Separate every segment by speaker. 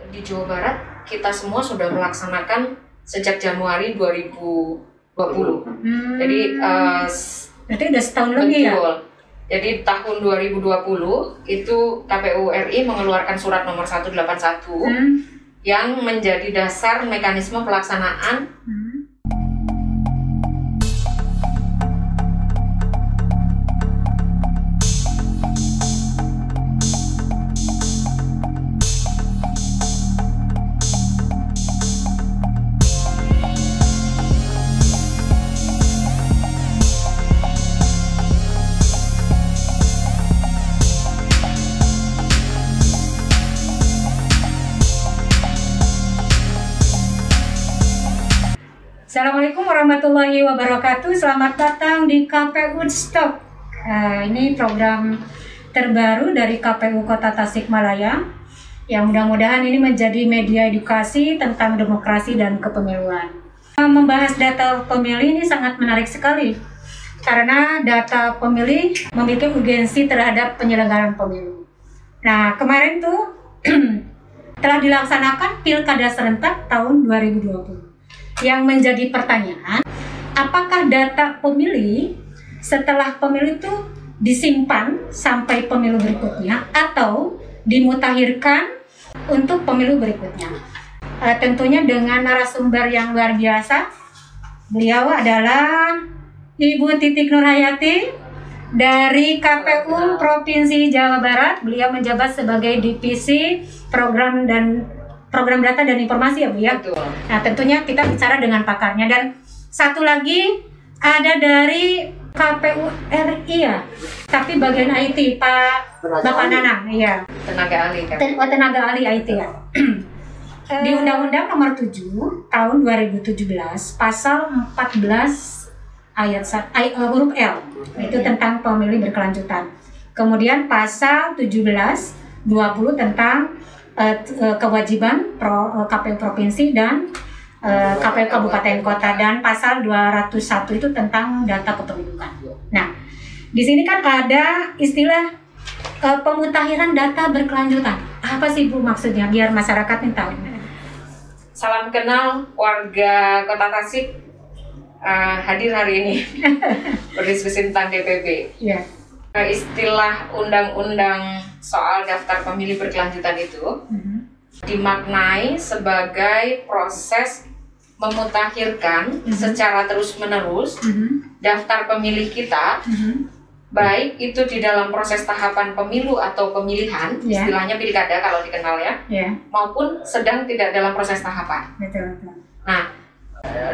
Speaker 1: Di Jawa Barat, kita semua sudah melaksanakan sejak Januari 2020. Jadi
Speaker 2: berarti udah setahun lebih ya?
Speaker 1: betul. Jadi tahun 2020 itu KPU RI mengeluarkan surat nomor 181 yang menjadi dasar mekanisme pelaksanaan
Speaker 2: Assalamualaikum warahmatullahi wabarakatuh. Selamat datang di KPU Woodstock. Ini program terbaru dari KPU Kota Tasikmalaya yang mudah-mudahan ini menjadi media edukasi tentang demokrasi dan kepemiluan. Membahas data pemilih ini sangat menarik sekali karena data pemilih memiliki urgensi terhadap penyelenggaraan pemilu. Nah, kemarin tuh telah dilaksanakan Pilkada serentak tahun 2020. Yang menjadi pertanyaan, apakah data pemilih setelah pemilu itu disimpan sampai pemilu berikutnya atau dimutakhirkan untuk pemilu berikutnya? Tentunya dengan narasumber yang luar biasa. Beliau adalah Ibu Titik Nurhayati dari KPU Provinsi Jawa Barat. Beliau menjabat sebagai Divisi Program Data dan Informasi ya Bu ya.
Speaker 1: Betul.
Speaker 2: Nah tentunya kita bicara dengan pakarnya. Dan satu lagi ada dari KPU RI ya, tapi bagian IT Bapak Nanang, iya.
Speaker 1: Tenaga ahli kan?
Speaker 2: Tenaga ahli IT ya. Di Undang-Undang Nomor 7 Tahun 2017 Pasal 14 huruf L itu tentang pemilih berkelanjutan. Kemudian Pasal 17 20 tentang kewajiban KPU provinsi dan KPU kabupaten kota, dan pasal 201 itu tentang data kependudukan. Nah, di sini kan ada istilah pemutakhiran data berkelanjutan. Apa sih Bu maksudnya biar masyarakat ini tahu?
Speaker 1: Salam kenal warga Kota Tasik hadir hari ini berdiskusi tentang DPP.
Speaker 2: Ya.
Speaker 1: Istilah undang-undang soal daftar pemilih berkelanjutan itu dimaknai sebagai proses memutakhirkan secara terus-menerus daftar pemilih kita, baik itu di dalam proses tahapan pemilu atau pemilihan, istilahnya pilkada kalau dikenal ya, maupun sedang tidak dalam proses tahapan.
Speaker 2: Betul.
Speaker 1: Nah,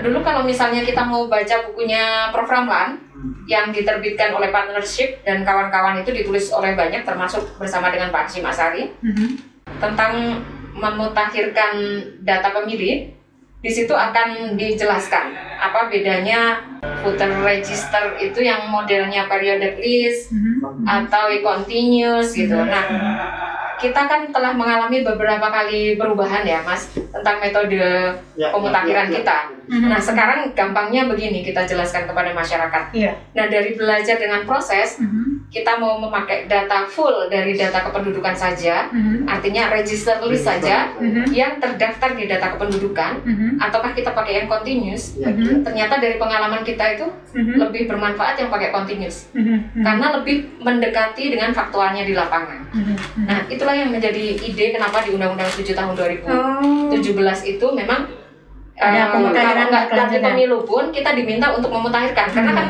Speaker 1: dulu kalau misalnya kita mau baca bukunya Prof. Ramlan yang diterbitkan oleh Partnership dan kawan-kawan, itu ditulis oleh banyak termasuk bersama dengan Pak Hashim Asyari tentang memutakhirkan data pemilih. Di situ akan dijelaskan apa bedanya voter register itu yang modelnya periodic list atau continuous gitu. Nah, kita kan telah mengalami beberapa kali perubahan ya Mas tentang metode pemutakhiran kita. Nah sekarang gampangnya begini kita jelaskan kepada masyarakat. Nah dari belajar dengan proses, kita mau memakai data full dari data kependudukan saja, artinya register list saja yang terdaftar di data kependudukan, ataukah kita pakai yang continuous. Ternyata dari pengalaman kita itu lebih bermanfaat yang pakai continuous karena lebih mendekati dengan faktualnya di lapangan. Nah itulah yang menjadi ide kenapa di Undang-Undang 7 tahun 2017 itu memang kalau nanti pemilu pun kita diminta untuk memutakhirkan, karena kan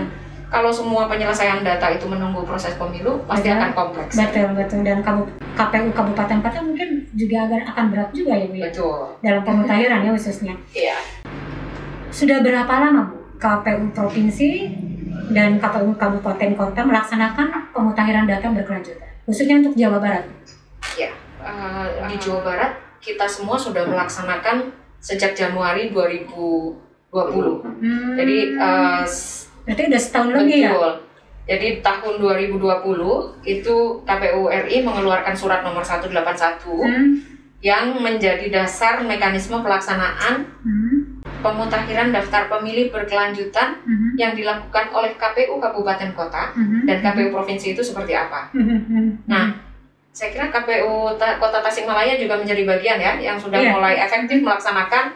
Speaker 1: kalau semua penyelesaian data itu menunggu proses pemilu pasti akan kompleks.
Speaker 2: Betul. Dan KPU kabupaten kota mungkin juga akan berat juga ya Bu ya.
Speaker 1: Betul.
Speaker 2: Dalam pemutakhiran ya khususnya.
Speaker 1: Iya.
Speaker 2: Sudah berapa lama Bu KPU provinsi dan KPU kabupaten kota melaksanakan pemutakhiran data berkelanjutan, khususnya untuk Jawa Barat?
Speaker 1: Ya, di Jawa Barat kita semua sudah melaksanakan sejak Januari 2020. Jadi
Speaker 2: berarti udah setahun lebih ya?
Speaker 1: Betul. Jadi tahun 2020 itu KPU RI mengeluarkan surat nomor 181 yang menjadi dasar mekanisme pelaksanaan pemutakhiran daftar pemilih berkelanjutan yang dilakukan oleh KPU kabupaten kota dan KPU provinsi itu seperti apa. Nah, Saya kira KPU Kota Tasikmalaya juga menjadi bagian ya yang sudah mulai efektif melaksanakan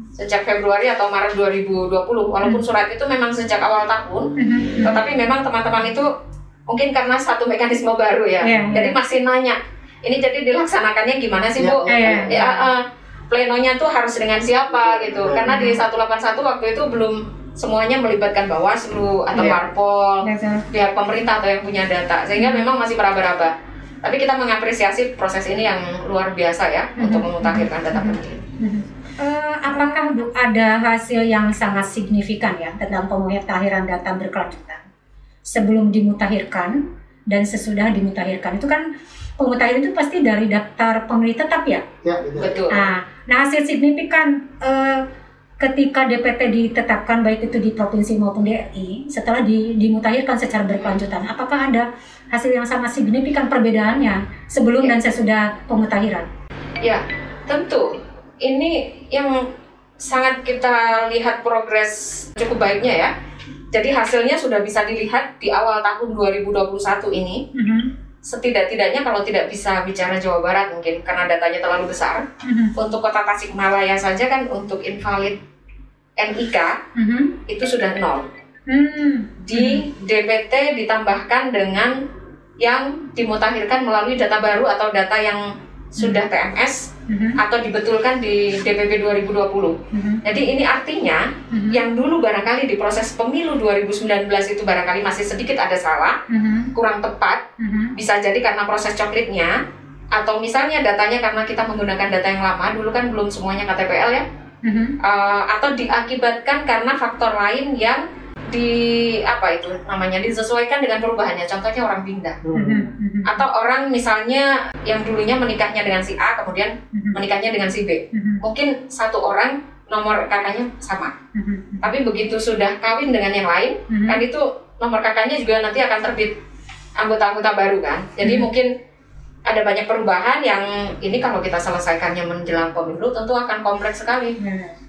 Speaker 1: sejak Februari atau Maret 2020. Walaupun surat itu memang sejak awal tahun, tetapi memang teman-teman itu mungkin karena satu mekanisme baru ya, jadi masih nanya, ini jadi dilaksanakannya gimana sih Bu? Plenonya tuh harus dengan siapa gitu, karena di 181 waktu itu belum semuanya melibatkan Bawaslu atau Parpol, pihak pemerintah atau yang punya data, sehingga memang masih meraba-raba. Tapi kita mengapresiasi proses ini yang luar biasa ya untuk memutakhirkan data pemilih.
Speaker 2: Apakah ada hasil yang sangat signifikan ya tentang pemutakhiran data berkelanjutan sebelum dimutakhirkan dan sesudah dimutakhirkan? Itu kan pemutakhiran itu pasti dari daftar pemilih tetap ya? Ya, betul. Nah hasil signifikan ketika DPT ditetapkan baik itu di provinsi maupun DRI setelah dimutakhirkan secara berkelanjutan, apakah ada hasil yang sangat signifikan perbedaannya sebelum dan sesudah pemutakhiran? Ya, tentu. Ini yang sangat kita lihat progres cukup baiknya ya. Jadi hasilnya sudah bisa dilihat di awal tahun 2021 ini. Setidak-tidaknya kalau tidak bisa bicara Jawa Barat mungkin karena datanya terlalu besar. Untuk Kota Tasikmalaya saja kan untuk invalid NIK itu sudah 0. Di DPT ditambahkan dengan yang dimutakhirkan melalui data baru atau data yang sudah TMS atau dibetulkan di DPP 2020. Jadi ini artinya yang dulu barangkali di proses pemilu 2019 itu barangkali masih sedikit ada salah, kurang tepat, bisa jadi karena proses coklitnya atau misalnya datanya karena kita menggunakan data yang lama, dulu kan belum semuanya KTPL ya. Atau diakibatkan karena faktor lain yang disesuaikan dengan perubahannya. Contohnya orang pindah, atau orang misalnya yang dulunya menikahnya dengan si A, kemudian menikahnya dengan si B. Mungkin satu orang nomor kakaknya sama, tapi begitu sudah kawin dengan yang lain, kan itu nomor kakaknya juga nanti akan terbit anggota-anggota baru kan. Jadi mungkin ada banyak perubahan yang ini kalau kita selesaikannya menjelang pemilu tentu akan kompleks sekali.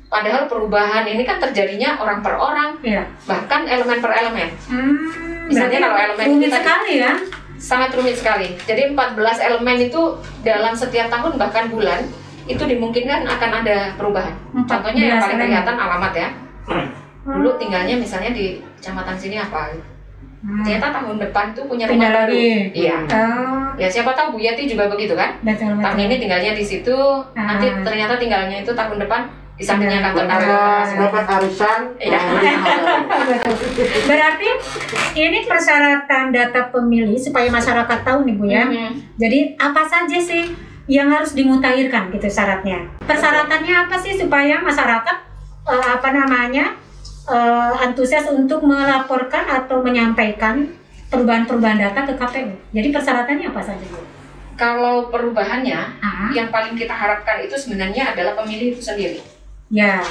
Speaker 2: Padahal perubahan ini kan terjadinya orang per orang, bahkan elemen per elemen. Misalnya kalau elemen rumit sekali ya?
Speaker 1: Sangat rumit sekali. Jadi 14 elemen itu dalam setiap tahun bahkan bulan itu dimungkinkan akan ada perubahan. Contohnya yang paling kelihatan alamat ya. Dulu tinggalnya misalnya di kecamatan sini apa? Ternyata tahun depan tuh punya rumah baru. Iya. Ya siapa tahu Bu Yati juga begitu kan? Tahun ini tinggalnya di situ, nanti ternyata tinggalnya itu tahun depan di sampingnya kantor
Speaker 3: dapat arisan.
Speaker 2: Berarti ini persyaratan data pemilih supaya masyarakat tahu nih Bu ya. Jadi apa saja sih yang harus dimutakhirkan gitu syaratnya? Persyaratannya apa sih supaya masyarakat antusias untuk melaporkan atau menyampaikan perubahan-perubahan data ke KPU? Jadi persyaratannya apa saja Bu?
Speaker 1: Kalau perubahannya yang paling kita harapkan itu sebenarnya adalah pemilih itu sendiri.
Speaker 2: Ya.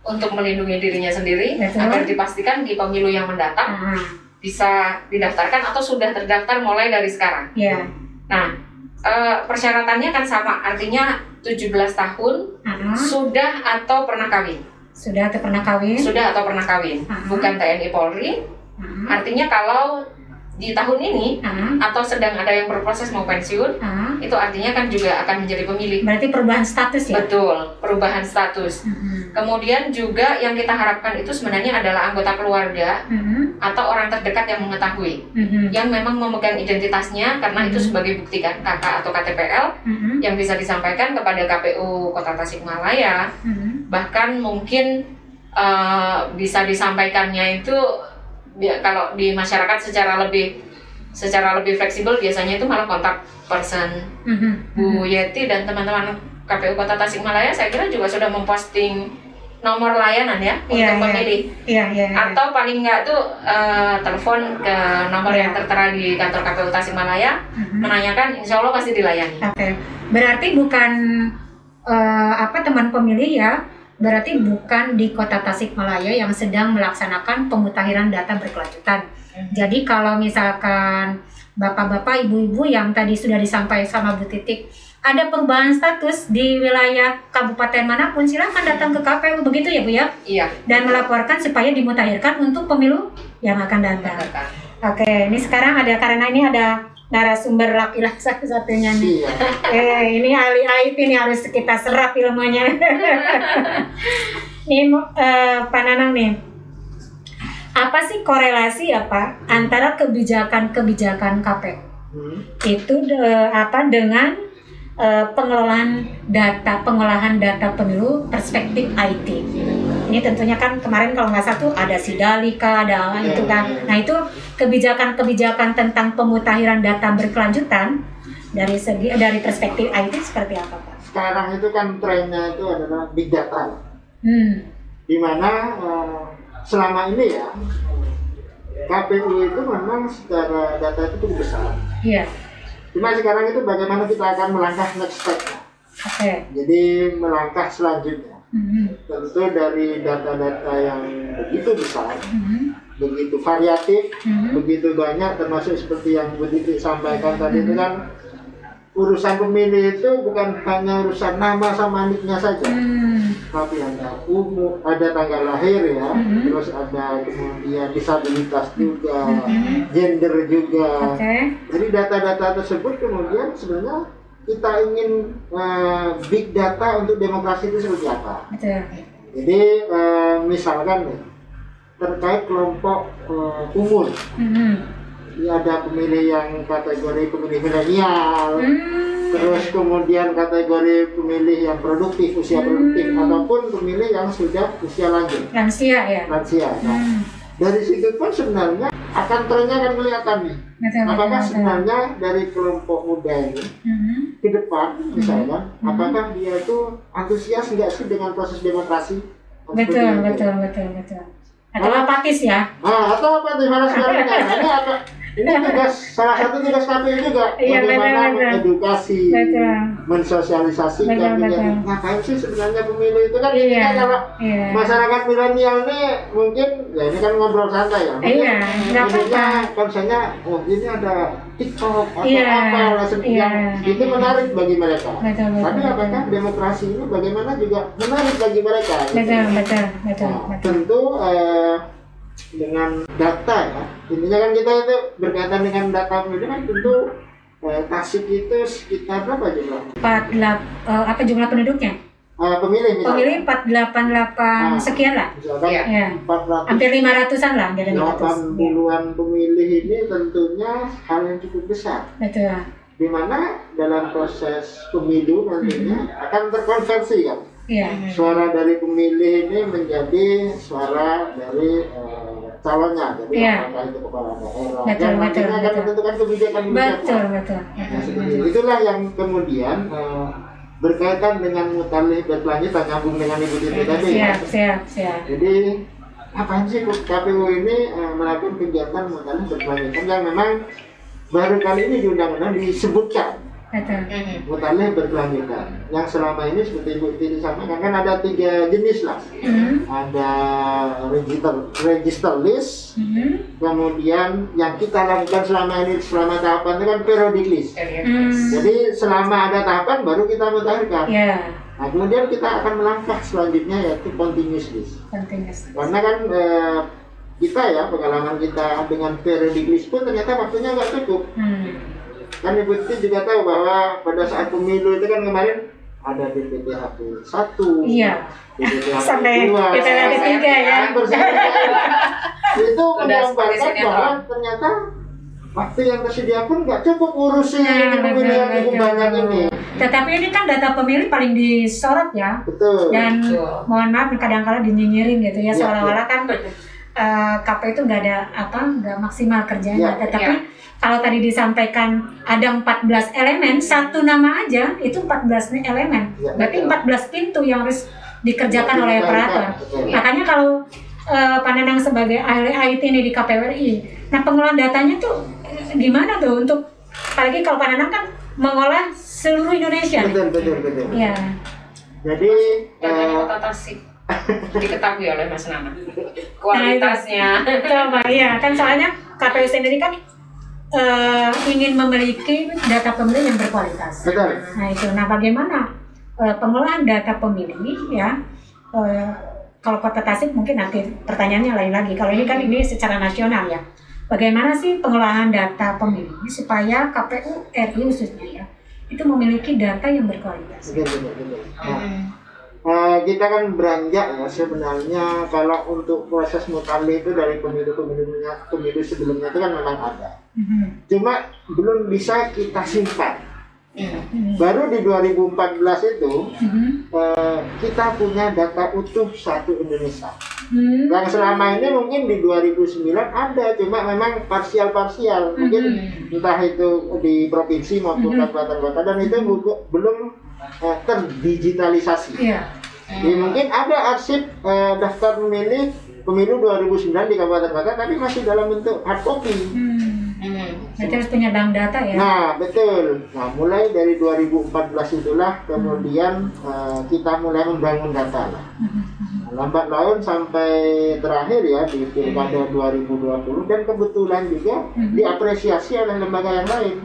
Speaker 1: Untuk melindungi dirinya sendiri agar dipastikan di pemilu yang mendatang bisa didaftarkan atau sudah terdaftar mulai dari sekarang.
Speaker 2: Ya.
Speaker 1: Nah, persyaratannya kan sama, artinya 17 tahun sudah atau pernah kawin.
Speaker 2: Sudah atau pernah kawin?
Speaker 1: Sudah atau pernah kawin, bukan TNI Polri. Artinya kalau di tahun ini atau sedang ada yang berproses mau pensiun, itu artinya kan juga akan menjadi pemilih.
Speaker 2: Berarti perubahan status ya?
Speaker 1: Betul, perubahan status. Kemudian juga yang kita harapkan itu sebenarnya adalah anggota keluarga atau orang terdekat yang mengetahui, yang memang memegang identitasnya karena itu sebagai bukti kan KK atau KTPL yang bisa disampaikan kepada KPU Kota Tasikmalaya. Bahkan mungkin bisa disampaikannya itu kalau di masyarakat secara lebih fleksibel biasanya itu malah kontak person. Bu Yeti dan teman-teman KPU Kota Tasikmalaya saya kira juga sudah memposting nomor layanan ya untuk pemilih. Atau paling enggak tuh telepon ke nomor yang tertera di kantor KPU Tasikmalaya menanyakan, insya Allah pasti dilayani.
Speaker 2: Berarti bukan teman pemilih ya. Berarti bukan di Kota Tasikmalaya yang sedang melaksanakan pemutakhiran data berkelanjutan. Jadi kalau misalkan bapak-bapak, ibu-ibu yang tadi sudah disampaikan sama Bu Titik, ada perubahan status di wilayah kabupaten manapun, silakan datang ke KPU, begitu ya Bu ya?
Speaker 1: Iya.
Speaker 2: Dan melaporkan supaya dimutakhirkan untuk pemilu yang akan datang. Oke, ini sekarang karena ini ada narasumber laki-laki satu-satunya nih.
Speaker 3: Iya.
Speaker 2: Ini ahli IT nih, harus kita serap ilmunya. Nih Pak Nanang nih, apa sih korelasi antara kebijakan KPU itu dengan pengolahan data pemilu perspektif IT. Ini tentunya kan kemarin kalau nggak salah tuh ada Sidalika, ada itu kan. Nah itu kebijakan tentang pemutahiran data berkelanjutan dari perspektif IT seperti apa Pak?
Speaker 3: Sekarang itu kan trennya itu adalah big data. Di mana selama ini ya KPU itu memang secara data itu cukup besar.
Speaker 2: Iya.
Speaker 3: Cuma sekarang itu bagaimana kita akan melangkah next step.
Speaker 2: Oke.
Speaker 3: Jadi melangkah selanjutnya. Tentu dari data-data yang begitu besar, begitu variatif, begitu banyak, termasuk seperti yang Bu Titi sampaikan tadi itu kan urusan pemilih itu bukan hanya urusan nama sama niknya saja, tapi ada umur, ada tanggal lahir ya, terus ada kemudian disabilitas juga, gender juga. Jadi data-data tersebut kemudian sebenarnya kita ingin big data untuk demokrasi itu seperti apa. Jadi misalkan nih terkait kelompok umur. Ada pemilih yang kategori pemilih milenial, terus kemudian kategori pemilih yang produktif, usia produktif, ataupun pemilih yang sudah usia lanjut.
Speaker 2: Lansia ya?
Speaker 3: Lansia. Nah, dari situ pun sebenarnya trennya akan kelihatan nih. Apakah sebenarnya dari kelompok muda ini ke depan, misalnya, apakah dia itu antusias nggak sih dengan proses demokrasi?
Speaker 2: Betul. Atau apatis ya?
Speaker 3: Atau apatis malah sebenarnya. Ini salah satu tugas KPU juga, bagaimana mengedukasi, mensosialisasikan. Ngapain sih sebenarnya pemilu itu kan? Ini kan kalau masyarakat milenial ini mungkin, ya ini kan ngobrol santai ya. Intinya konsepnya, ini ada TikTok atau apa, yang itu menarik bagi mereka. Tapi apakah demokrasi ini bagaimana juga menarik bagi mereka?
Speaker 2: Betul.
Speaker 3: Tentu dengan data ya, intinya kan kita itu berkaitan dengan data pemilu kan tentu Tasik itu sekitar berapa jumlah?
Speaker 2: Jumlah penduduknya?
Speaker 3: Pemilih
Speaker 2: 488 sekian lah.
Speaker 3: Ya. 400,
Speaker 2: hampir 500-an lah,
Speaker 3: 80-an pemilih ini tentunya hal yang cukup besar.
Speaker 2: Betul.
Speaker 3: Di mana dalam proses pemilu nantinya akan terkonversi kan. Suara dari pemilih ini menjadi suara dari calonnya, jadi apakah itu kepala daerah yang nantinya akan menentukan kebijakan-kebijakan.
Speaker 2: Betul.
Speaker 3: Itulah yang kemudian berkaitan dengan mutalih berkelanjutan, nyambung dengan Ibu Titi tadi.
Speaker 2: Siap.
Speaker 3: Jadi apaan sih KPU ini melakukan kegiatan mutalih berkelanjutan yang memang baru kali ini di undang-undang disebutkan. Mutalih berkelanjutan. Yang selama ini seperti Ibu Titi sampaikan kan ada 3 jenis lah. Ada register list, kemudian yang kita lakukan selama ini selama tahapan itu kan periodic list. Jadi selama ada tahapan baru kita mutahirkan. Nah kemudian kita akan melangkah selanjutnya yaitu continuous list. Karena kan kita ya pengalaman kita dengan periodic list pun ternyata waktunya nggak cukup. Kan Ibu Titi juga tahu bahwa pada saat pemilu itu kan kemarin ada DPTHP 1, DPTHP
Speaker 2: sampai
Speaker 3: 2,
Speaker 2: DPTHP 3 ya.
Speaker 3: Itu menggambarkan bahwa ternyata waktu yang tersedia pun nggak cukup ngurusin pemilu yang cukup banyak ini.
Speaker 2: Tetapi ini kan data pemilih paling disorot ya.
Speaker 3: Betul.
Speaker 2: Dan mohon maaf kadang-kadang dinyinyirin gitu ya, seolah-olah kan KPU itu nggak maksimal kerjanya. Tetapi kalau tadi disampaikan ada 14 elemen, satu nama aja itu 14 elemen. Berarti 14 pintu yang harus dikerjakan oleh operator. Makanya kalau Pak Nanang sebagai ahli IT ini di KPU RI, nah pengolahan datanya tuh gimana tuh untuk, apalagi kalau Pak Nanang kan mengolah seluruh Indonesia.
Speaker 3: Betul.
Speaker 2: Iya.
Speaker 3: Jadi
Speaker 1: Kota Tasik diketahui oleh Mas Nanang kualitasnya.
Speaker 2: Coba iya kan soalnya KPU sendiri kan ingin memiliki data pemilih yang berkualitas.
Speaker 3: Betul.
Speaker 2: Nah itu, bagaimana pengolahan data pemilih ya? Kalau Kota Tasik mungkin nanti pertanyaannya lain lagi. Kalau ini kan ini secara nasional ya. bagaimana sih pengelolaan data pemilih supaya KPU RI khususnya ya itu memiliki data yang berkualitas.
Speaker 3: Betul. Kita kan beranjak ya sebenarnya kalau untuk proses mutali itu dari pemilu sebelumnya itu kan memang ada. Cuma belum bisa kita simpan. Baru di 2014 itu kita punya data utuh satu Indonesia. Yang selama ini mungkin di 2009 ada, cuma memang parsial-parsial. Mungkin entah itu di provinsi maupun kabupaten kota dan itu belum terdigitalisasi. Mungkin ada arsip daftar pemilu 2009 di kabupaten kota tapi masih dalam bentuk hard copy.
Speaker 2: Berarti harus punya bank data ya?
Speaker 3: Nah betul. Nah mulai dari 2014 itulah kemudian kita mulai membangun data lah. Lambat laun sampai terakhir ya di Pilkada 2020 dan kebetulan juga diapresiasi oleh lembaga yang lain.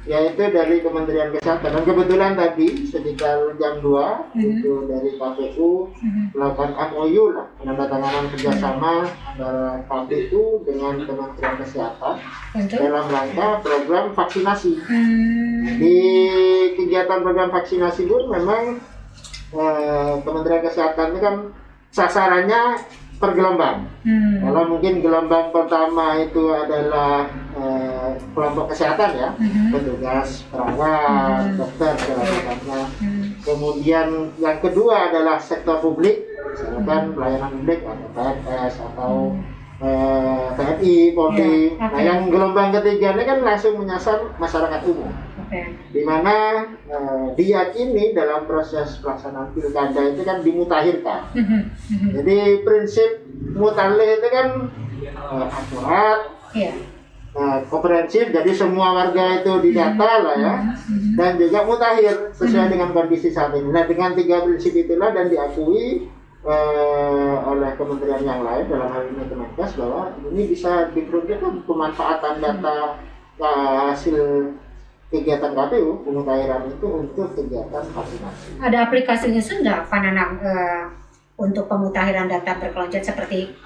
Speaker 3: Yaitu dari Kementerian Kesehatan dan kebetulan tadi sekitar jam 2 itu dari KPU melakukan MOU lah, penandatanganan kerjasama antara KPU dengan Kementerian Kesehatan dalam rangka program vaksinasi. Di kegiatan program vaksinasi pun memang Kementerian Kesehatan ini kan sasarannya per gelombang. Kalau mungkin gelombang pertama itu adalah kelompok kesehatan ya, petugas, perawat, dokter, segala. Kemudian yang kedua adalah sektor publik, misalkan pelayanan publik atau PNS atau TNI, Polri. Nah yang gelombang ketiga ini kan langsung menyasar masyarakat umum. Di mana diyakini dalam proses pelaksanaan pilkada itu kan dimutakhirkan. Jadi prinsip mutakhir itu kan akurat, komprehensif, jadi semua warga itu didata lah ya, dan juga mutakhir sesuai dengan kondisi saat ini. Nah dengan 3 prinsip itulah dan diakui oleh kementerian yang lain dalam hal ini Kemenkes bahwa ini bisa diperuntukkan pemanfaatan data hasil kegiatan KPU pemutahiran itu untuk kegiatan vaksinasi.
Speaker 2: Ada aplikasi khusus nggak Pak Nanang untuk pemutahiran data berkelanjutan seperti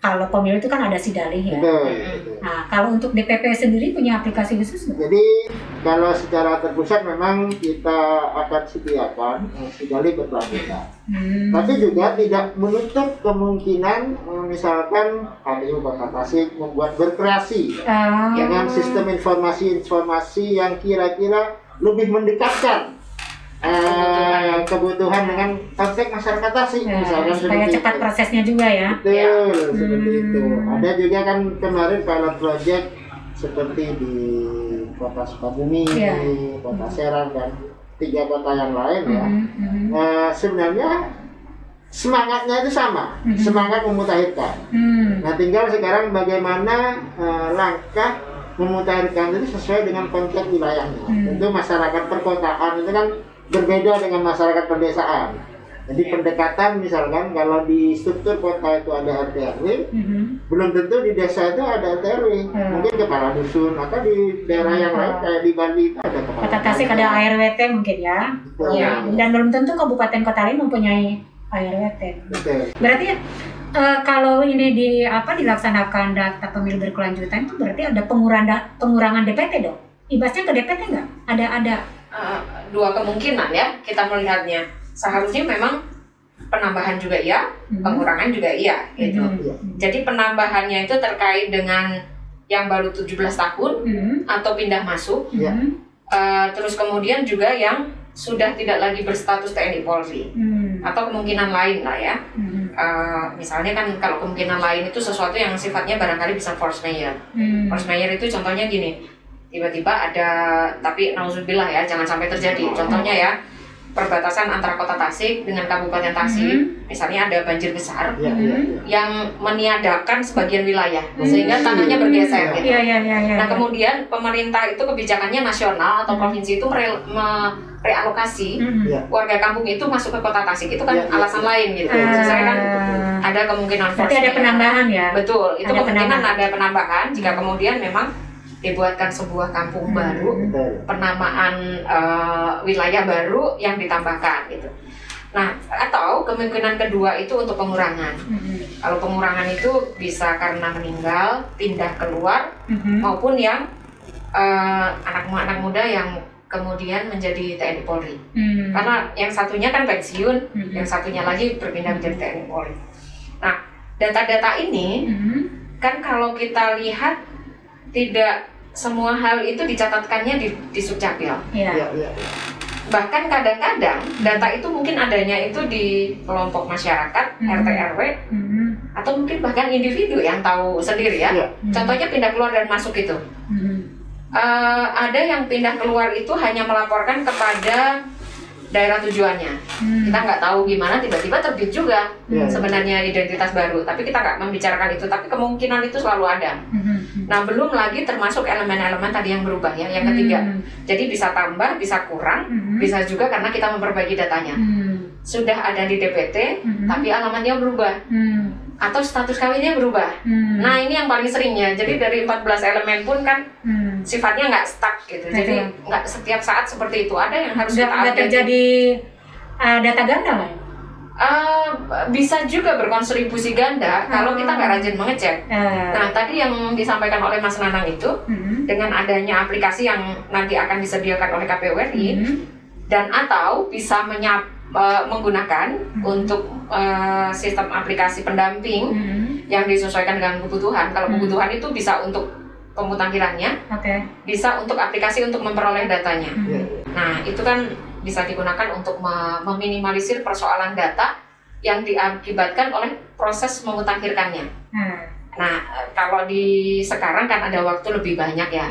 Speaker 2: kalau pemilu itu kan ada Sidalih ya.
Speaker 3: Betul.
Speaker 2: Nah kalau untuk DPP sendiri punya aplikasi khusus nggak?
Speaker 3: Jadi kalau secara terpusat memang kita akan sediakan Sidalih berkelanjutan. Tapi juga tidak menutup kemungkinan misalkan KPU Kota Tasik membuat berkreasi dengan sistem informasi yang kira-kira lebih mendekatkan kebutuhan dengan konteks masyarakat Tasik, misalkan
Speaker 2: supaya cepat itu. Prosesnya juga ya.
Speaker 3: Betul, seperti itu. Ada juga kan kemarin pilot project seperti di Kota Sukabumi, di Kota Serang dan 3 kota yang lain ya. Sebenarnya semangatnya itu sama, semangat memutakhirkan. Nah tinggal sekarang bagaimana langkah memutakhirkan itu sesuai dengan konteks wilayahnya. Tentu masyarakat perkotaan itu kan berbeda dengan masyarakat pedesaan. Jadi pendekatan misalkan kalau di struktur kota itu ada RT RW, belum tentu di desa itu ada RT RW. Mungkin kepala dusun atau di daerah yang lain kayak di Bali itu ada kepala.
Speaker 2: Kota Tasik ada ARWT mungkin ya. Dan belum tentu kabupaten kota lain mempunyai ARWT.
Speaker 3: Betul.
Speaker 2: Berarti kalau ini dilaksanakan data pemilu berkelanjutan itu berarti ada pengurangan DPT dong. Ibasnya ke DPT nggak? Ada
Speaker 1: 2 kemungkinan ya kita melihatnya. Seharusnya memang penambahan juga iya, pengurangan juga iya gitu. Jadi penambahannya itu terkait dengan yang baru 17 tahun atau pindah masuk. Terus kemudian juga yang sudah tidak lagi berstatus TNI Polri. Atau kemungkinan lain lah ya. Misalnya kan kalau kemungkinan lain itu sesuatu yang sifatnya barangkali bisa force majeure. Force majeure itu contohnya gini, tiba-tiba ada, tapi nauzubillah ya, jangan sampai terjadi. Contohnya ya, perbatasan antara kota Tasik dengan Kabupaten Tasik, misalnya ada banjir besar yang meniadakan sebagian wilayah, sehingga tanahnya bergeser gitu. Nah kemudian pemerintah itu kebijakannya nasional atau provinsi itu merealokasi warga kampung itu masuk ke kota Tasik, itu kan alasan lain gitu. Misalnya kan ada kemungkinan
Speaker 2: berarti ada penambahan ya?
Speaker 1: Betul, itu kemungkinan ada penambahan jika kemudian memang dibuatkan sebuah kampung baru, penamaan wilayah baru yang ditambahkan gitu. Nah, atau kemungkinan kedua itu untuk pengurangan. Kalau pengurangan itu bisa karena meninggal, pindah keluar, maupun yang anak muda yang kemudian menjadi TNI Polri. Karena yang satunya kan pensiun, yang satunya lagi berpindah menjadi TNI Polri. Nah, data-data ini kan kalau kita lihat tidak semua hal itu dicatatkannya di Sukcapil. Bahkan kadang-kadang data itu mungkin adanya itu di kelompok masyarakat, RT RW, atau mungkin bahkan individu yang tahu sendiri ya. Contohnya pindah keluar dan masuk itu. Ada yang pindah keluar itu hanya melaporkan kepada daerah tujuannya. Kita nggak tahu gimana tiba-tiba terbit juga sebenarnya identitas baru. Tapi kita nggak membicarakan itu. Tapi kemungkinan itu selalu ada. Nah, belum lagi termasuk elemen-elemen tadi yang berubah ya, yang ketiga. Jadi bisa tambah, bisa kurang, bisa juga karena kita memperbaiki datanya. Sudah ada di DPT, tapi alamatnya berubah. Atau status kawinnya berubah. Nah, ini yang paling seringnya. Jadi dari 14 elemen pun kan sifatnya nggak stuck gitu. Jadi nggak setiap saat seperti itu. Ada yang harus kita update.
Speaker 2: Nggak terjadi data ganda nggak?
Speaker 1: Bisa juga berkontribusi ganda kalau kita nggak rajin mengecek. Nah, tadi yang disampaikan oleh Mas Nanang itu dengan adanya aplikasi yang nanti akan disediakan oleh KPU RI dan atau bisa menggunakan untuk sistem aplikasi pendamping yang disesuaikan dengan kebutuhan. Kalau kebutuhan itu bisa untuk pemutakhirannya, bisa untuk aplikasi untuk memperoleh datanya. Nah, itu kan bisa digunakan untuk meminimalisir persoalan data yang diakibatkan oleh proses memutakhirkannya. Nah, kalau di sekarang kan ada waktu lebih banyak ya.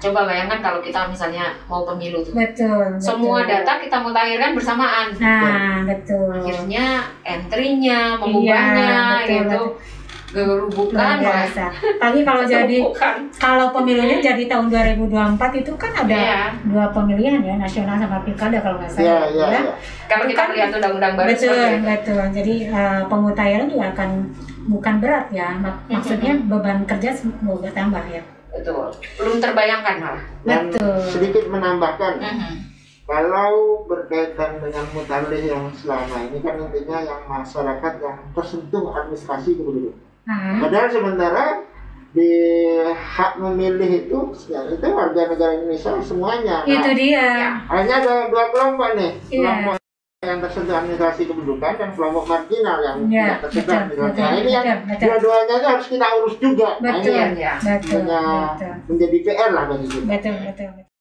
Speaker 1: Coba bayangkan kalau kita misalnya mau pemilu tuh. Semua data kita mutakhirkan bersamaan.
Speaker 2: Betul.
Speaker 1: Akhirnya entry-nya, mengubahnya gitu. Gerubukan
Speaker 2: biasa. Tapi kalau pemilunya jadi tahun 2024 itu kan ada dua pemilihan ya, nasional sama pilkada kalau nggak salah.
Speaker 1: Kalau kita melihat undang-undang baru
Speaker 2: betul. Jadi pemutakhiran juga akan bukan berat ya, maksudnya beban kerja mau bertambah ya.
Speaker 1: Betul. Belum terbayangkan malah.
Speaker 3: Dan sedikit menambahkan. Kalau berkaitan dengan mutakhir yang selama ini kan intinya yang masyarakat yang tersentuh administrasi kependudukan. Padahal sementara di hak memilih itu warga negara Indonesia semuanya.
Speaker 2: Itu dia.
Speaker 3: Hanya ada dua kelompok nih, kelompok yang tersentuh administrasi kependudukan dan kelompok marginal yang tidak tersentuh administrasi. Nah, ini yang dua-duanya harus kita urus juga.
Speaker 2: Betul.
Speaker 3: Nah, ini menjadi PR lah bagi kita.
Speaker 2: Betul.